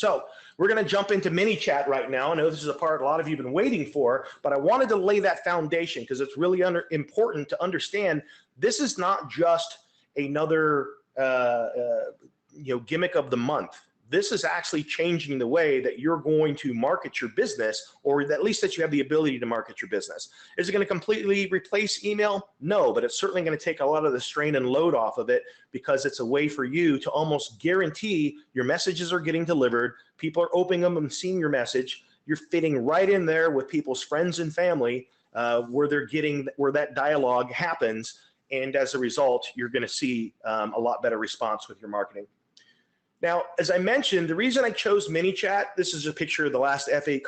So we're going to jump into mini chat right now. I know this is a part a lot of you have been waiting for, but I wanted to lay that foundation because it's really important to understand this is not just another gimmick of the month. This is actually changing the way that you're going to market your business, or at least that you have the ability to market your business. Is it going to completely replace email? No, but it's certainly going to take a lot of the strain and load off of it because it's a way for you to almost guarantee your messages are getting delivered. People are opening them and seeing your message. You're fitting right in there with people's friends and family where that dialogue happens. And as a result, you're going to see a lot better response with your marketing. Now, as I mentioned, the reason I chose MiniChat, this is a picture of the last F8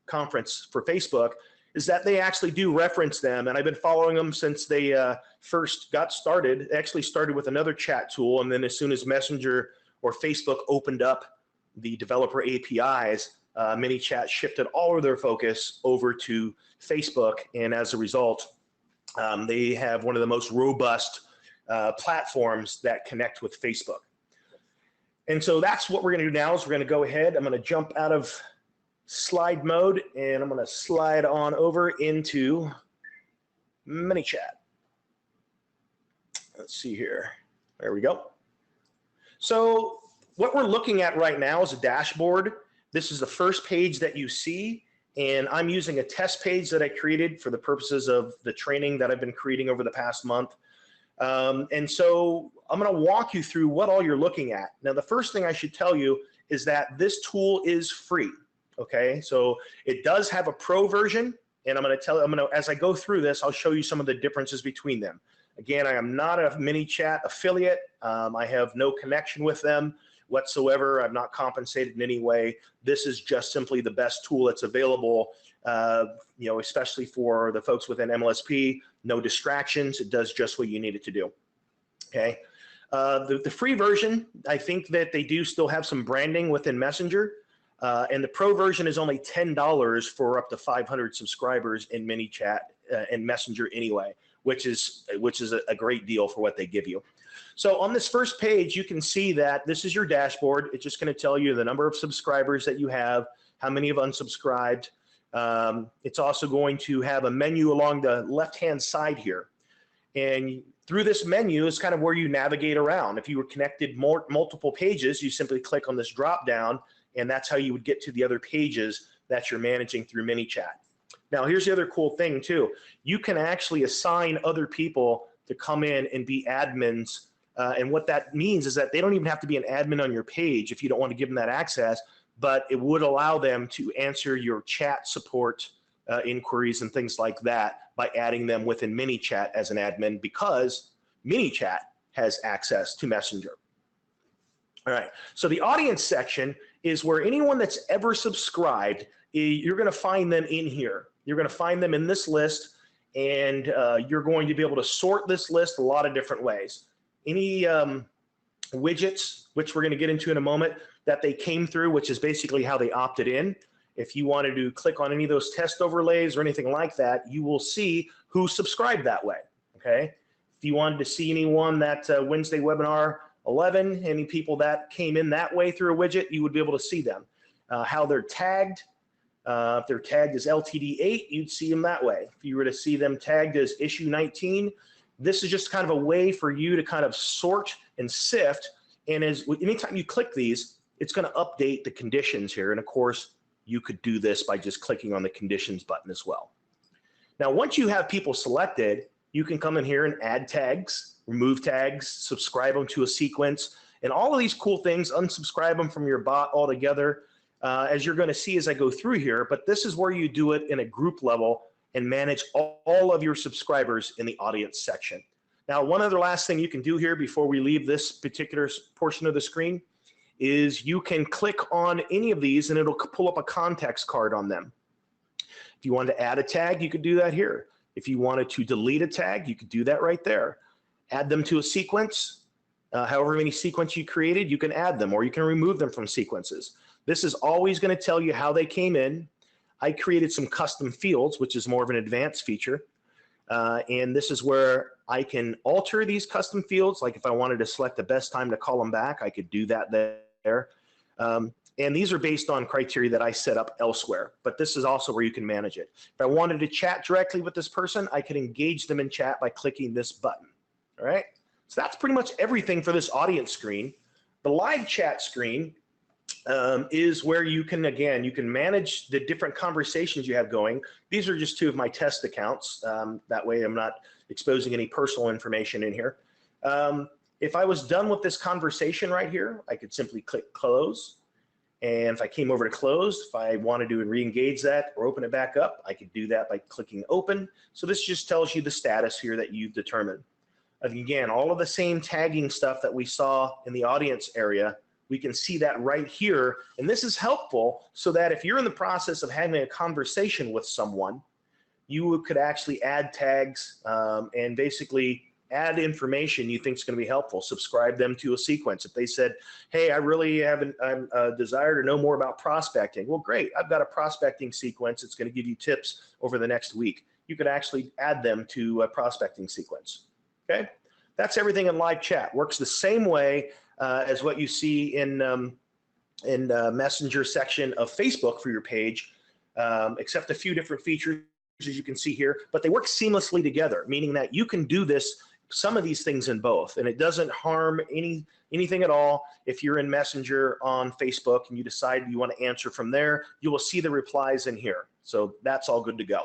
conference for Facebook, is that they actually do reference them. And I've been following them since they first got started. They actually started with another chat tool. And then as soon as Messenger or Facebook opened up the developer APIs, MiniChat shifted all of their focus over to Facebook. And as a result, they have one of the most robust platforms that connect with Facebook. And so that's what we're going to do now is we're going to go ahead. I'm going to jump out of slide mode and I'm going to slide on over into MiniChat. Let's see here. There we go. So what we're looking at right now is a dashboard. This is the first page that you see, and I'm using a test page that I created for the purposes of the training that I've been creating over the past month. And so I'm going to walk you through what all you're looking at. Now, the first thing I should tell you is that this tool is free. Okay, so it does have a pro version, and as I go through this, I'll show you some of the differences between them. Again, I am not a MiniChat affiliate. I have no connection with them whatsoever. I'm not compensated in any way. This is just simply the best tool that's available, especially for the folks within MLSP. No distractions. It does just what you need it to do. Okay. The free version, I think that they do still have some branding within Messenger. And the pro version is only $10 for up to 500 subscribers in MiniChat and Messenger anyway, which is a great deal for what they give you. So on this first page, you can see that this is your dashboard. It's just going to tell you the number of subscribers that you have, how many have unsubscribed. It's also going to have a menu along the left-hand side here. And through this menu is kind of where you navigate around. If you were connected multiple pages, you simply click on this drop down, and that's how you would get to the other pages that you're managing through MiniChat. Now, here's the other cool thing too. You can actually assign other people to come in and be admins. And what that means is that they don't even have to be an admin on your page if you don't want to give them that access, but it would allow them to answer your chat support inquiries and things like that by adding them within MiniChat as an admin, because MiniChat has access to Messenger. All right, so the audience section is where anyone that's ever subscribed, you're going to find them in here. You're going to find them in this list, and you're going to be able to sort this list a lot of different ways. Any widgets, which we're going to get into in a moment, that they came through, which is basically how they opted in. If you wanted to click on any of those test overlays or anything like that, you will see who subscribed that way, okay? If you wanted to see anyone that Wednesday webinar 11, any people that came in that way through a widget, you would be able to see them. How they're tagged. If they're tagged as LTD8, you'd see them that way. If you were to see them tagged as issue 19, this is just kind of a way for you to kind of sort and sift. And anytime you click these, it's going to update the conditions here. And of course, you could do this by just clicking on the conditions button as well. Now, once you have people selected, you can come in here and add tags, remove tags, subscribe them to a sequence, and all of these cool things, unsubscribe them from your bot altogether, as you're going to see as I go through here. But this is where you do it in a group level and manage all of your subscribers in the audience section. Now, one other last thing you can do here before we leave this particular portion of the screen is you can click on any of these and it'll pull up a context card on them. If you wanted to add a tag, you could do that here. If you wanted to delete a tag, you could do that right there. Add them to a sequence. However many sequences you created, you can add them, or you can remove them from sequences. This is always going to tell you how they came in. I created some custom fields, which is more of an advanced feature. And this is where I can alter these custom fields. Like if I wanted to select the best time to call them back, I could do that there. And these are based on criteria that I set up elsewhere, but this is also where you can manage it. If I wanted to chat directly with this person, I could engage them in chat by clicking this button. All right. So that's pretty much everything for this audience screen. The live chat screen is where you can, again, you can manage the different conversations you have going. These are just two of my test accounts. That way I'm not exposing any personal information in here. If I was done with this conversation right here, I could simply click close. And if I came over to close, if I wanted to re-engage that or open it back up, I could do that by clicking open. So this just tells you the status here that you've determined. Again, all of the same tagging stuff that we saw in the audience area, we can see that right here. And this is helpful so that if you're in the process of having a conversation with someone, you could actually add tags and basically add information you think is going to be helpful. Subscribe them to a sequence. If they said, hey, I really have a desire to know more about prospecting. Well, great. I've got a prospecting sequence. It's going to give you tips over the next week. You could actually add them to a prospecting sequence. Okay. That's everything in live chat. Works the same way as what you see in Messenger section of Facebook for your page, except a few different features as you can see here, but they work seamlessly together, meaning that you can do some of these things in both, and it doesn't harm anything at all. If you're in Messenger on Facebook and you decide you want to answer from there, you will see the replies in here. So that's all good to go.